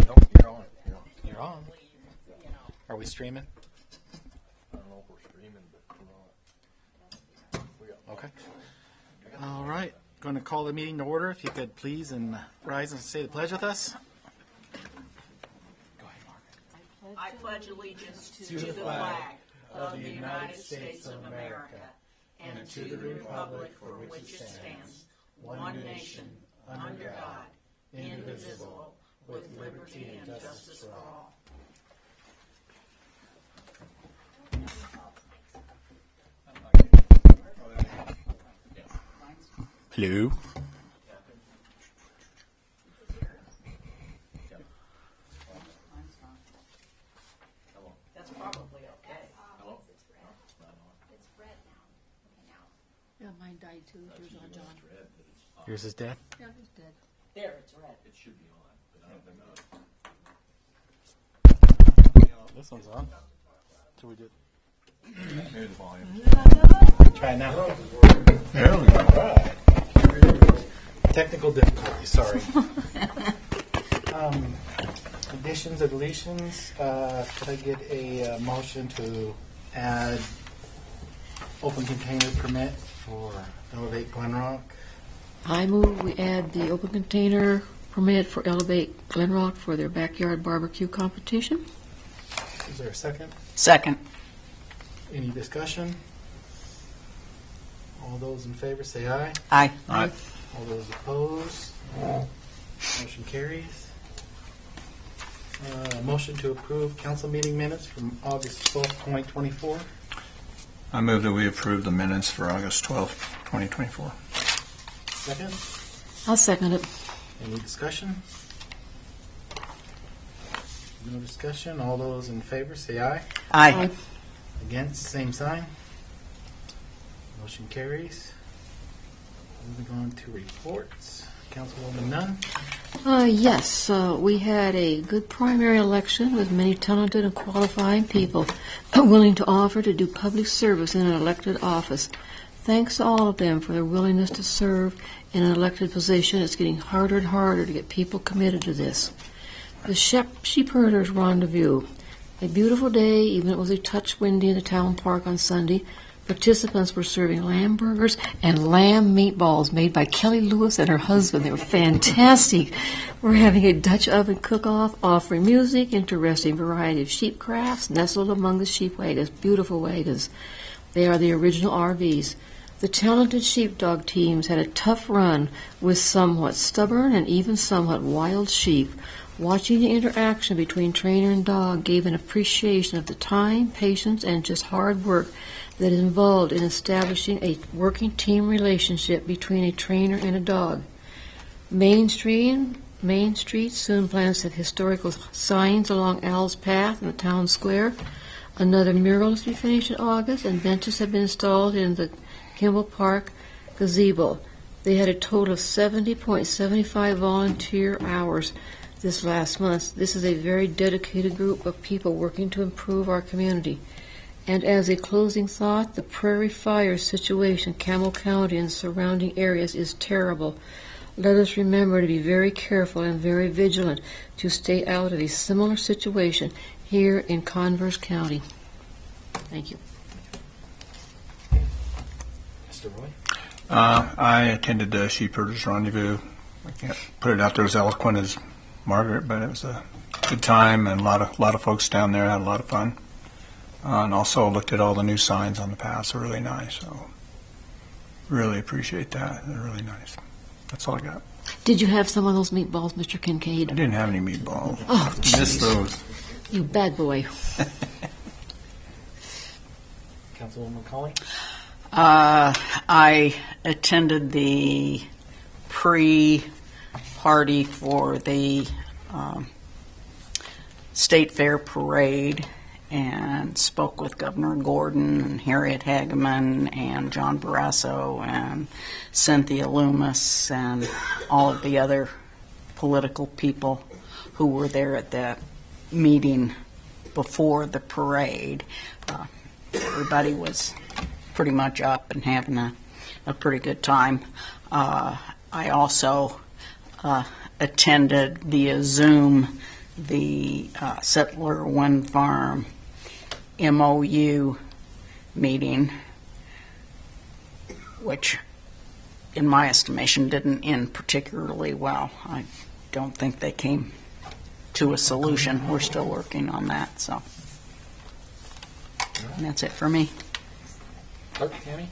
Nope, you're on. You're on. Are we streaming? I don't know if we're streaming, but we're on. Okay. All right. Going to call the meeting to order. If you could please and rise and say the pledge with us. Go ahead, Margaret. I pledge allegiance to the flag of the United States of America and to the republic for which it stands, one nation, under God, indivisible, with liberty and justice for all. Hello. That's probably okay. It's red now. Okay, now. Yeah, mine died too. Yours on, John. Yours is dead. Yeah, it's dead. There, it's red. It should be on, but I don't know. This one's on. So we did. Maybe the volume. Try it now. There we go. Technical difficulty. Sorry. Additions or deletions. Could I get a motion to add open container permit for Elevate Glenrock? I move we add the open container permit for Elevate Glenrock for their backyard barbecue competition. Is there a second? Second. Any discussion? All those in favor say aye. Aye. Aye. All those opposed? Motion carries. Motion to approve council meeting minutes from August 12th, 2024. I move that we approve the minutes for August 12th, 2024. Second? I'll second it. Any discussion? No discussion. All those in favor say aye. Aye. Against, same sign. Motion carries. Moving on to reports. Councilwoman Nunn. Yes, we had a good primary election with many talented and qualifying people willing to offer to do public service in an elected office. Thanks to all of them for their willingness to serve in an elected position. It's getting harder and harder to get people committed to this. The Sheep Herders Rendezvous. A beautiful day, even though it was a touch windy in the town park on Sunday. Participants were serving lamb burgers and lamb meatballs made by Kelly Lewis and her husband. They were fantastic. We're having a Dutch oven cook-off, offering music, interesting variety of sheep crafts nestled among the sheep wagons, beautiful wagons. They are the original RVs. The talented sheepdog teams had a tough run with somewhat stubborn and even somewhat wild sheep. Watching the interaction between trainer and dog gave an appreciation of the time, patience, and just hard work that is involved in establishing a working team relationship between a trainer and a dog. Main Street soon plans to have historical signs along Al's Path in the town square. Another mural is to be finished in August, and benches have been installed in the Kimball Park gazebo. They had a total of 70.75 volunteer hours this last month. This is a very dedicated group of people working to improve our community. And as a closing thought, the prairie fire situation in Campbell County and surrounding areas is terrible. Let us remember to be very careful and very vigilant to stay out of a similar situation here in Converse County. Thank you. Mr. Roy. I attended the Sheep Herders Rendezvous. I can't put it out there as eloquent as Margaret, but it was a good time, and a lot of folks down there had a lot of fun. And also looked at all the new signs on the paths. They're really nice. So really appreciate that. They're really nice. That's all I got. Did you have some of those meatballs, Mr. Kincaid? I didn't have any meatballs. Oh, Missed those. you bad boy. Councilwoman Colley. I attended the pre-party for the State Fair Parade and spoke with Governor Gordon and Harriet Hageman and John Barrasso and Cynthia Loomis and all of the other political people who were there at that meeting before the parade. Everybody was pretty much up and having a pretty good time. I also attended via Zoom the Settler Wind Farm MOU meeting, which, in my estimation, didn't end particularly well. I don't think they came to a solution. We're still working on that, so. And that's it for me. Clerk, Tammy?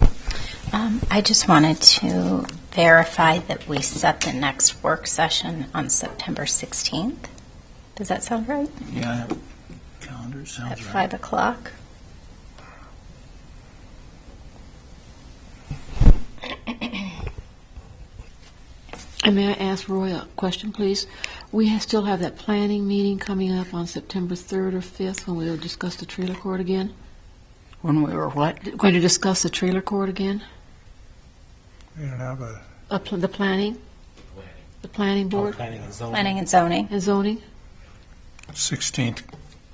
I just wanted to verify that we set the next work session on September 16th. Does that sound right? Yeah, I have calendar, At sounds right. 5 o'clock? And may I ask Roy a question, please? We still have that planning meeting coming up on September 3rd or 5th when we'll discuss the trailer court again. When we were what? Going to discuss the trailer court again? We don't have a, The planning? The planning board Planning and zoning. Planning and zoning. and zoning? 16th.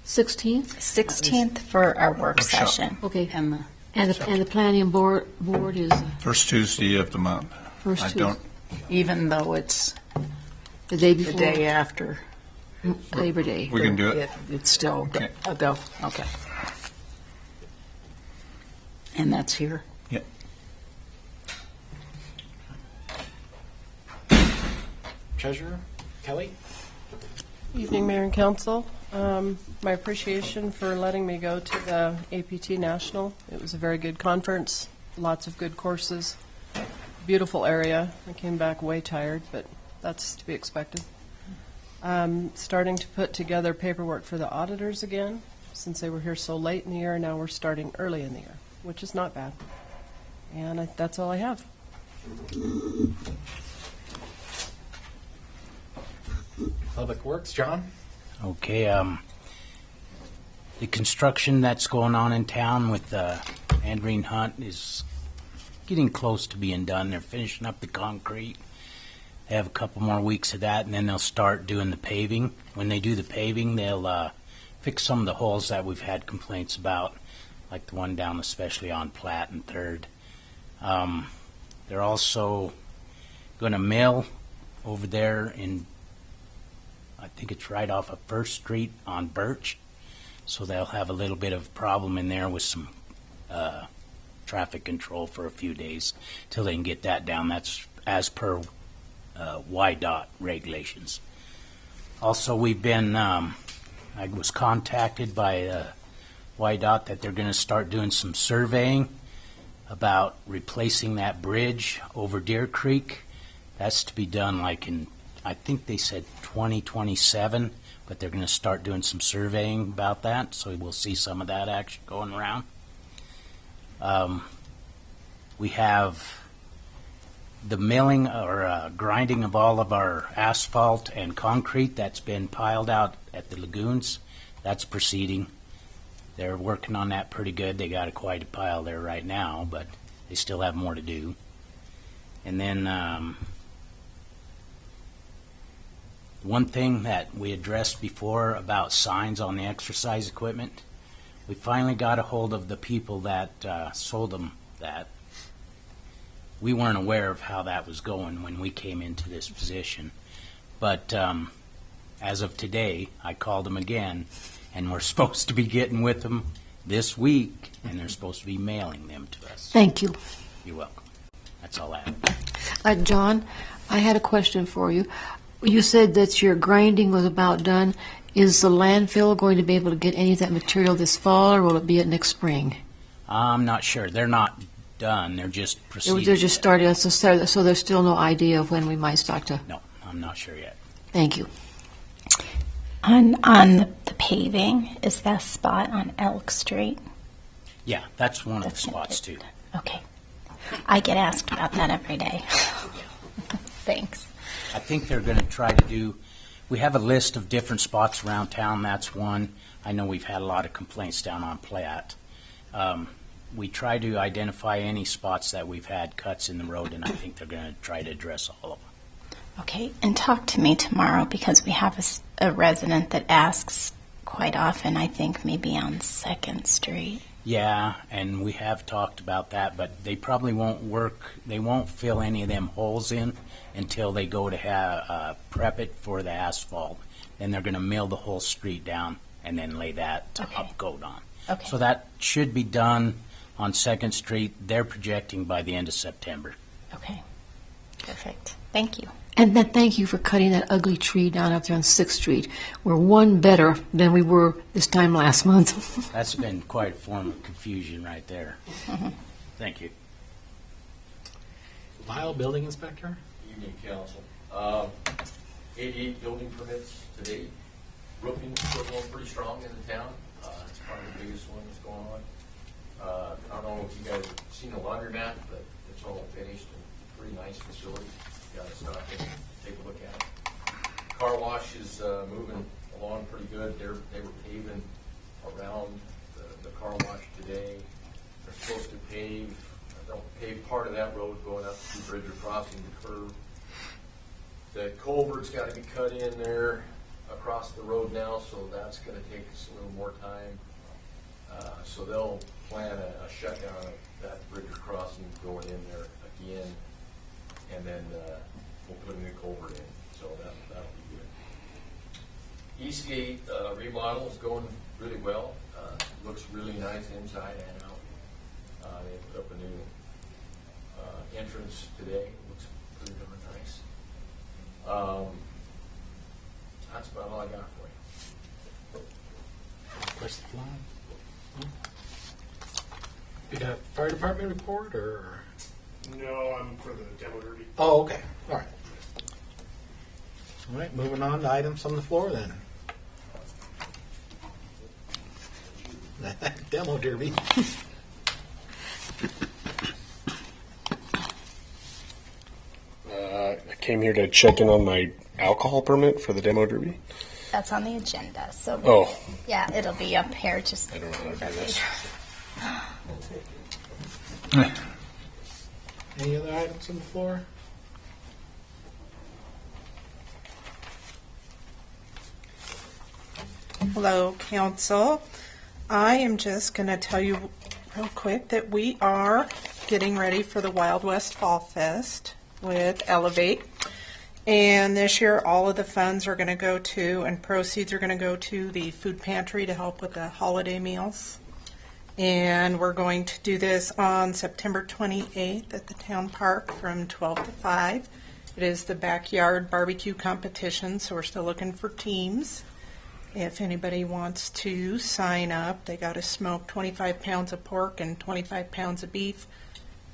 16th? 16th for our work Workshop. session. Okay. And And the planning board is First Tuesday of the month. first I Tuesday. don't, even though it's The day the before day after, Labor Day. we can do it. it's still Okay. a go. Okay. And that's here. Treasurer, Kelly? Evening, Mayor and Council. My appreciation for letting me go to the APT National. It was a very good conference, lots of good courses, beautiful area. I came back way tired, but that's to be expected. Starting to put together paperwork for the auditors again, since they were here so late in the year. Now we're starting early in the year, which is not bad. And that's all I have. Public Works, John? Okay, the construction that's going on in town with Andreen Hunt is getting close to being done. They're finishing up the concrete. They have a couple more weeks of that, and then they'll start doing the paving. When they do the paving, they'll fix some of the holes that we've had complaints about, like the one down especially on Platt and Third. They're also going to mill over there in, I think it's right off of First Street on Birch. So they'll have a little bit of problem in there with some traffic control for a few days till they can get that down. That's as per YDOT regulations. Also, we've been, I was contacted by YDOT that they're going to start doing some surveying about replacing that bridge over Deer Creek. That's to be done like in, I think they said 2027, but they're going to start doing some surveying about that, so we'll see some of that action going around. We have the milling or grinding of all of our asphalt and concrete that's been piled out at the lagoons. That's proceeding. They're working on that pretty good. They got quite a pile there right now, but they still have more to do. And then one thing that we addressed before about signs on the exercise equipment, we finally got a hold of the people that sold them that. We weren't aware of how that was going when we came into this position. But as of today, I called them again, and we're supposed to be getting with them this week, and they're supposed to be mailing them to us. Thank you. You're welcome. That's all I have. John, I had a question for you. You said that your grinding was about done. Is the landfill going to be able to get any of that material this fall, or will it be at next spring? I'm not sure. They're not done. They're just proceeding. They're just starting, so there's still no idea of when we might start to. No, I'm not sure yet. Thank you. On the paving, is that spot on Elk Street? Yeah, that's one of the That's gonna spots fit. too. Okay. I get asked about that every day. Thanks. I think they're going to try to do, we have a list of different spots around town. That's one. I know we've had a lot of complaints down on Platt. We try to identify any spots that we've had cuts in the road, and I think they're going to try to address all of them. Okay, and talk to me tomorrow because we have a resident that asks quite often, I think maybe on 2nd Street. Yeah, and we have talked about that, but they probably they won't fill any of them holes in until they go to prep it for the asphalt. Then they're going to mill the whole street down and then lay that top coat on. Okay. So that should be done on 2nd Street. They're projecting by the end of September. Okay. Perfect. Thank you. And then thank you for cutting that ugly tree down up there on 6th Street. We're one better than we were this time last month. That's been quite a form of confusion right there. Thank you. Lyle, building inspector? Evening, council. 88 building permits today. Roofing's still going pretty strong in the town. It's probably the biggest one that's going on. I don't know if you guys have seen the laundromat, but it's all finished and pretty nice facility. You got to stop and take a look at it. Car wash is moving along pretty good. They were paving around the car wash today. They're supposed to pave part of that road going up to Bridger Crossing, the curve. The culvert's got to be cut in there across the road now, so that's going to take us a little more time. So they'll plan a shutdown of that Bridger Crossing going in there again, and then we'll put a new culvert in. So that'll be good. Eastgate remodel is going really well. Looks really nice inside and out. They put up a new entrance today. Looks pretty darn nice. That's about all I got for you. Push the flag. You got fire department report, or? No, I'm for the demo derby. Oh, okay. All right. All right, moving on to items on the floor then. Demo derby. I came here to check in on my alcohol permit for the demo derby. That's on the agenda. So Oh, yeah, it'll be up here. Just I don't know how to do this. Any other items on the floor? Hello, council. I am just going to tell you real quick that we are getting ready for the Wild West Fall Fest with Elevate. And this year, all of the funds are going to go to, and proceeds are going to go to the food pantry to help with the holiday meals. And we're going to do this on September 28th at the town park from 12 to 5. It is the backyard barbecue competition, so we're still looking for teams. If anybody wants to sign up, they got to smoke 25 pounds of pork and 25 pounds of beef,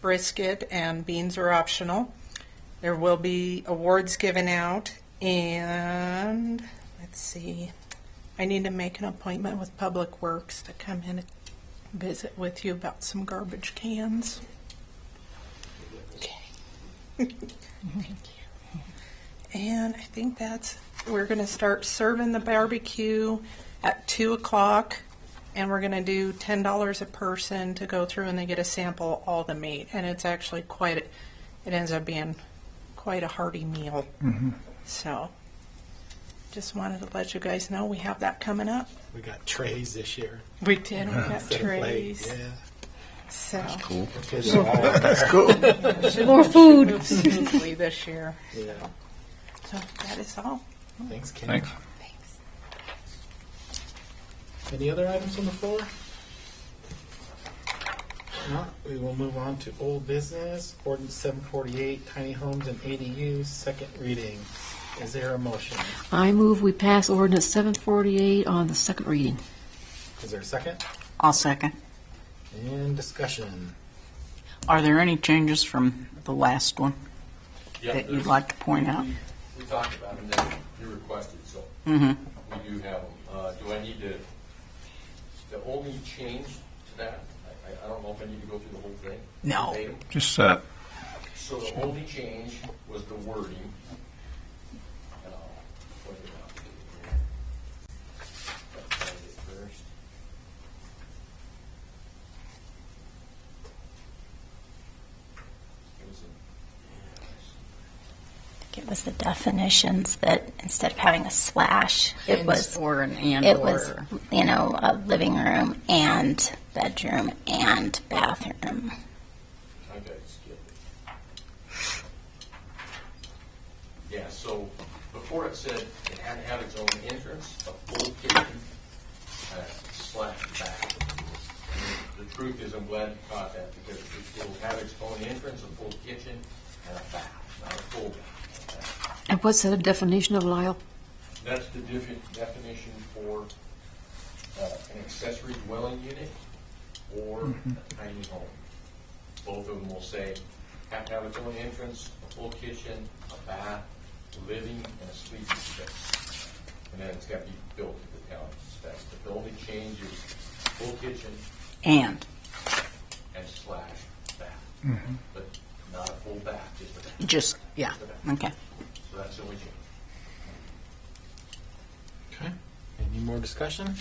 brisket, and beans are optional. There will be awards given out, and let's see, I need to make an appointment with Public Works to come in and visit with you about some garbage cans. Okay. Thank you. And I think we're going to start serving the barbecue at 2 o'clock, and we're going to do $10 a person to go through, and they get a sample of all the meat. And it's actually it ends up being quite a hearty meal. Mm-hmm. So just wanted to let you guys know we have that coming up. We got trays this year. We did. We got Instead of trays. plates. Yeah. So Cool. Kids are all out That's there. cool. More food. move smoothly this year. Yeah. So that is all. Thanks, Ken. Thanks. Thanks. Any other items on the floor? No, we will move on to old business. Ordinance 748, tiny homes and ADUs, second reading. Is there a motion? I move we pass ordinance 748 on the second reading. Is there a second? I'll second. And discussion. Are there any changes from the last one Yeah, that you'd there's- like to point out? We talked about them, that you requested, so Mm-hmm. we do have them. Do I need to, the only change to that, I don't know if I need to go through the whole thing. No. verbatim. Just So the only change was the wording. And I'll point it out to you here. I'll find it first. It was It was the definitions that instead of having a slash, it was Or an and it or. was a living room and bedroom and bathroom. I got it skipped. Yeah, so before it said it had to have its own entrance, a full kitchen, slash bath. And the truth is, I'm glad you caught that, because it will have its own entrance, a full kitchen, and a bath, not a full bath. And what's the definition of Lyle? That's the definition for an accessory dwelling unit or a tiny home. Both of them will say, have to have its own entrance, a full kitchen, a bath, living, and a sleeping space. And then it's got to be built to the town specs. But the only change is full kitchen And and slash bath. But not a full bath, just a bath. just, yeah, okay. So that's the only change. Okay. Any more discussion?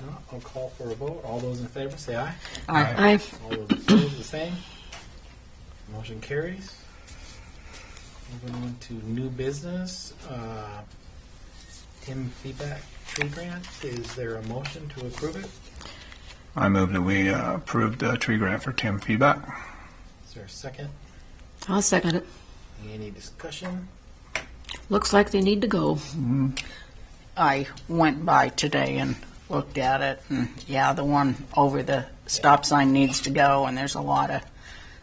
No, I'll call for a vote. All those in favor say aye. Aye. All those opposed, the same. Motion carries. Moving on to new business. Tim feedback tree grant. Is there a motion to approve it? I move that we approve the tree grant for Tim Feedback. Is there a second? I'll second it. Any discussion? Looks like they need to go. I went by today and looked at it, and yeah, the one over the stop sign needs to go, and there's a lot of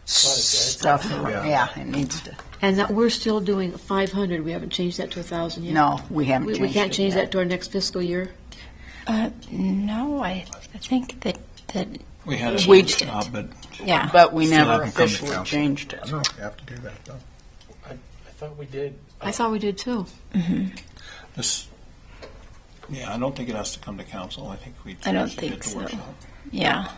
stuff. Yeah. Yeah, it needs to. And that we're still doing 500. We haven't changed that to 1,000 yet. No, we haven't We changed can't it change yet. that to our next fiscal year. No, I think that We had a Changed it. job, but yeah. But we Still never haven't come to officially council. changed I it. don't know if we have to do that, though. I thought we did. I thought we did too. This, yeah, I don't think it has to come to council. I think we I don't usually think did the so. workshop. Yeah,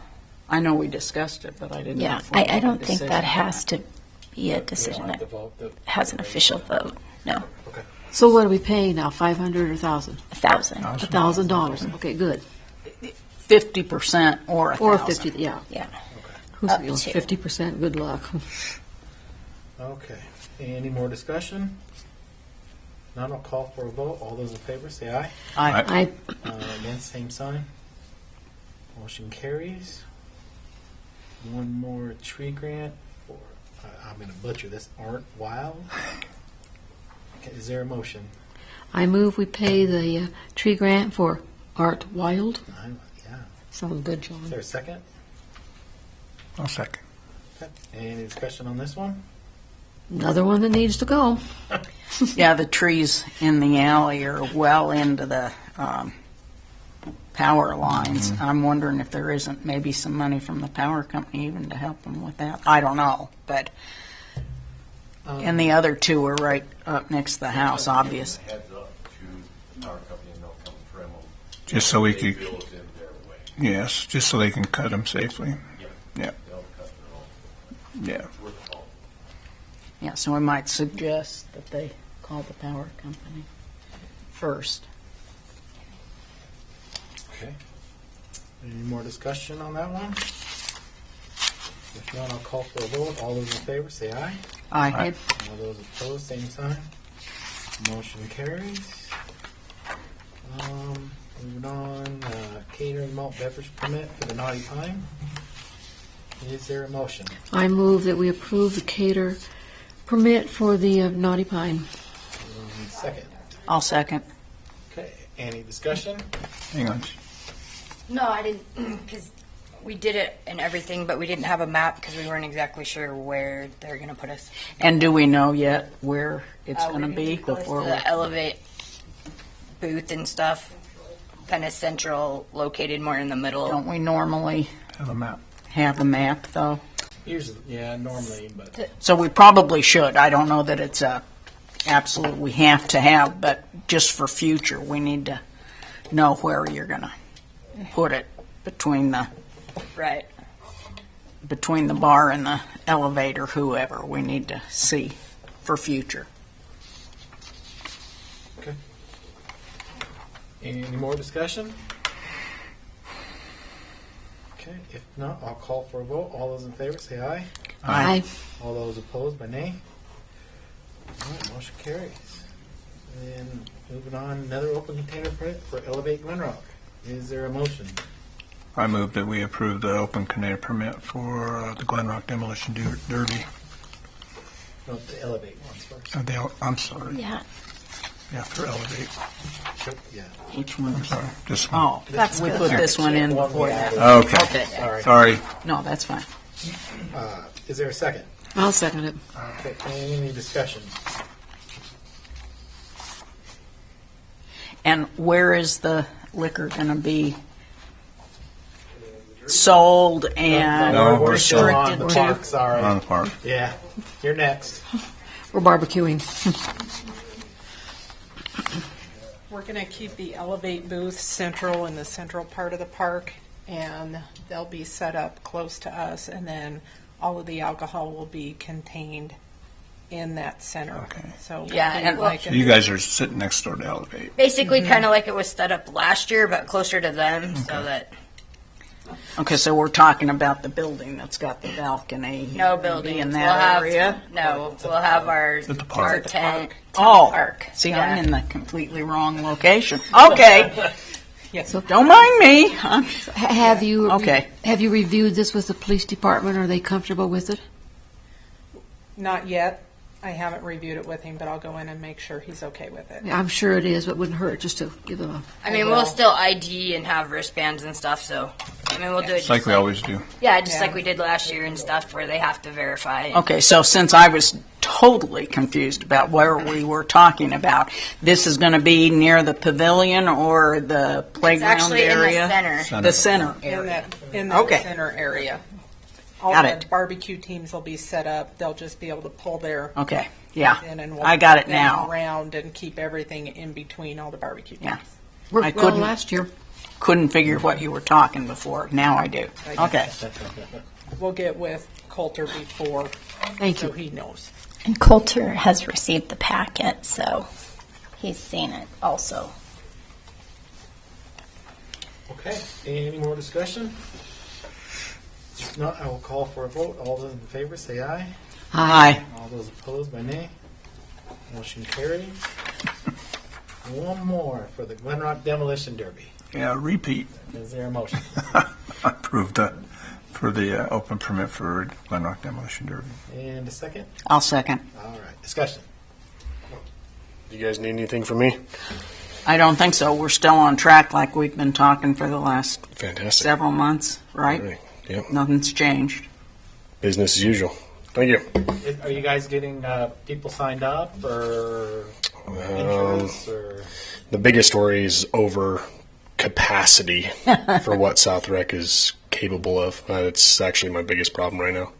I know we discussed it, but I didn't know yeah. if we I made a don't think decision. that has to be a We don't decision have that to vote. The- has an official vote. No, Okay. So what are we paying now? 500 or 1,000? 1,000. $1,000. Okay, good. 50% or 1,000. Or 50. Yeah. Yeah. Who's Up feeling to. 50%? Good luck. Okay. Any more discussion? None, I'll call for a vote. All those in favor say aye. I, Against, same sign. Motion carries. One more tree grant for, I'm going to butcher this, Art Wild. Okay, is there a motion? I move we pay the tree grant for Art Wild. Yeah. Sounds good, Is John. there a second? I'll second. Okay. Any discussion on this one? Another one that needs to go. yeah, the trees in the alley are well into the power lines. I'm wondering if there isn't maybe some money from the power company even to help them with that. I don't know, but and the other two are right up next to the house, obvious. Heads up to the power company, and they'll come trim them. Just so we They could, feel it's in their way. yes, just so they can cut them safely. Yeah. They'll cut their own. Yeah. It's worth the call. Yeah, so we might suggest that they call the power company first. Okay. Any more discussion on that one? If not, I'll call for a vote. All those in favor say aye. I All those opposed, same sign. Motion carries. Moving on, catering malt beverage permit for the Naughty Pine. Is there a motion? I move that we approve the cater permit for the Naughty Pine. Second. I'll second. Okay, any discussion? Hang on. No, I didn't, because we did it and everything, but we didn't have a map because we weren't exactly sure where they're going to put us. And do we know yet where it's going to We're be close before to we? the Elevate booth and stuff, kind of central, located more in the middle. Don't we normally Have a map. have a map though? Usually, yeah, normally, but So we probably should. I don't know that it's a absolute we have to have, but just for future, we need to know where you're going to put it between the Right. bar and the elevator, whoever. We need to see for future. okay. Any more discussion? Okay, if not, I'll call for a vote. All those in favor say aye. Aye. All those opposed by nay. All right, motion carries. And then moving on, another open container permit for Elevate Glen Rock. Is there a motion? I move that we approve the open container permit for the Glen Rock Demolition Derby. No, the Elevate ones first. I'm sorry. Yeah. Yeah, for Elevate. Sure, yeah. Each one. I'm sorry. This one. Oh, That's we good. put this one in before that. Okay. Okay. Sorry. Sorry. No, that's fine. Is there a second? I'll second it. Okay, any discussion? And where is the liquor going to be sold and No, we're still on restricted the to? park, sorry. On the park. Yeah, you're next. We're barbecuing. We're going to keep the Elevate booth central in the central part of the park, and they'll be set up close to us, and then all of the alcohol will be contained in that center. Okay. So Yeah, and like So you guys are sitting next door to Elevate. Basically, kind of like it was set up last year, but closer to them, so that Okay, so we're talking about the building that's got the balcony. no be buildings. in We'll that have area. we'll have our At the park. tent. Oh, Park. see, Yeah. I'm in the completely wrong location. Okay, Yes. don't mind me. Huh? Have you Okay. have you reviewed this with the police department? Are they comfortable with it? Not yet. I haven't reviewed it with him, but I'll go in and make sure he's okay with it. I'm sure it is, but it wouldn't hurt just to give them a. I mean, we'll still ID and have wristbands and stuff. So, I mean, we'll do it It's like we always do. yeah, just Yeah. like we did last year and stuff, where they have to verify. Okay, so since I was totally confused about where we were talking about, this is going to be near the pavilion or the It's playground actually area? in the center. The center In area. that Okay. center area. All Got the it. barbecue teams will be set up. They'll just be able to pull their Okay, yeah, in, and we'll I got it move them now. around and keep everything in between all the barbecue teams. Yeah. Worked I well couldn't- last year. Couldn't figure what you were talking before. Now I do. Okay. We'll get with Coulter before, Thank so you. he knows. And Coulter has received the packet, so he's seen it also. Okay, any more discussion? If not, I will call for a vote. All those in favor say aye. Aye. All those opposed by nay. Motion carries. One more for the Glen Rock Demolition Derby. Yeah, repeat. Is there a motion? Approved for the open permit for Glen Rock Demolition Derby. And a second? I'll second. All right, discussion. Do you guys need anything from me? I don't think so. We're still on track like we've been talking for the last Fantastic. several months, right? All right. Yep. Nothing's changed. Business as usual. Thank you. Are you guys getting people signed up or interest or? The biggest story is over capacity for what South Rec is capable of. It's actually my biggest problem right now.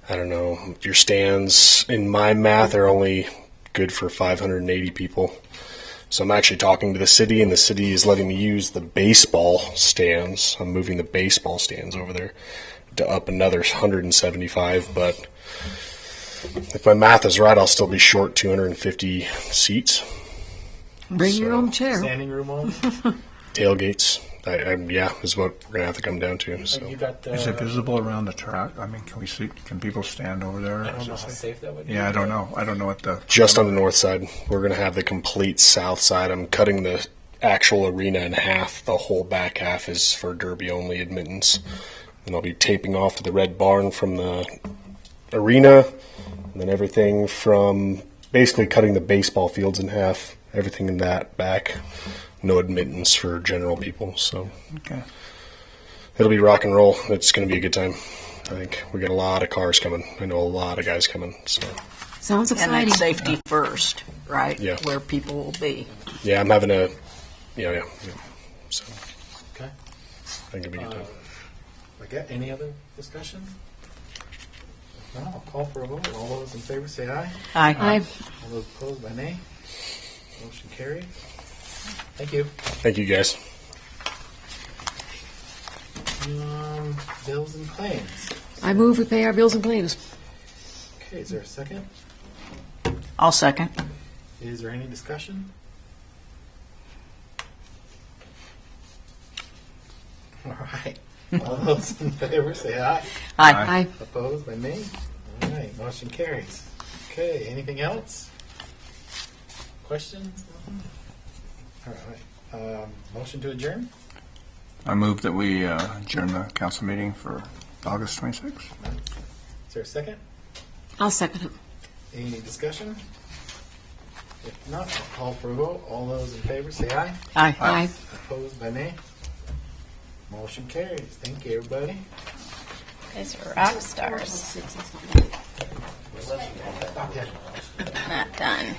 I don't know. Your stands, in my math, are only good for 580 people. So I'm actually talking to the city, and the city is letting me use the baseball stands. I'm moving the baseball stands over there to up another 175. But if my math is right, I'll still be short 250 seats. Bring your own chair. Standing room only? Tailgates, yeah, is what we're gonna have to come down to. So. You got, Is it visible around the track? I mean, can we see? Can people stand over there? I don't know how safe that would be. Yeah, I don't know. I don't know what the. Just on the north side, we're gonna have the complete south side. I'm cutting the actual arena in half. The whole back half is for Derby only admittance, and I'll be taping off to the red barn from the arena, and then everything from basically cutting the baseball fields in half. Everything in that back. No admittance for general people, so Okay. it'll be rock and roll. It's going to be a good time. I think we got a lot of cars coming. I know a lot of guys coming. So Sounds And exciting. that's safety first, right? Yeah. Where people will be. yeah, I'm having a yeah. So Okay. I think it'll be a good time. Okay, any other discussion? If not, I'll call for a vote. All those in favor say aye. Aye. All those opposed by nay. Motion carried. Thank you. Thank you guys. Bills and claims. I move we pay our bills and claims. Okay, is there a second? I'll second. Is there any discussion? All right. All those in favor say aye. Aye. Aye. Opposed by me? All right, motion carries. Okay, anything else? Questions? All right. Motion to adjourn? I move that we adjourn the council meeting for August 26th. Is there a second? I'll second it. Any discussion? If not, I'll call for a vote. All those in favor say aye. Aye. Aye. Opposed by nay. Motion carries. Thank you, everybody. You guys are rock stars. Okay. Not done.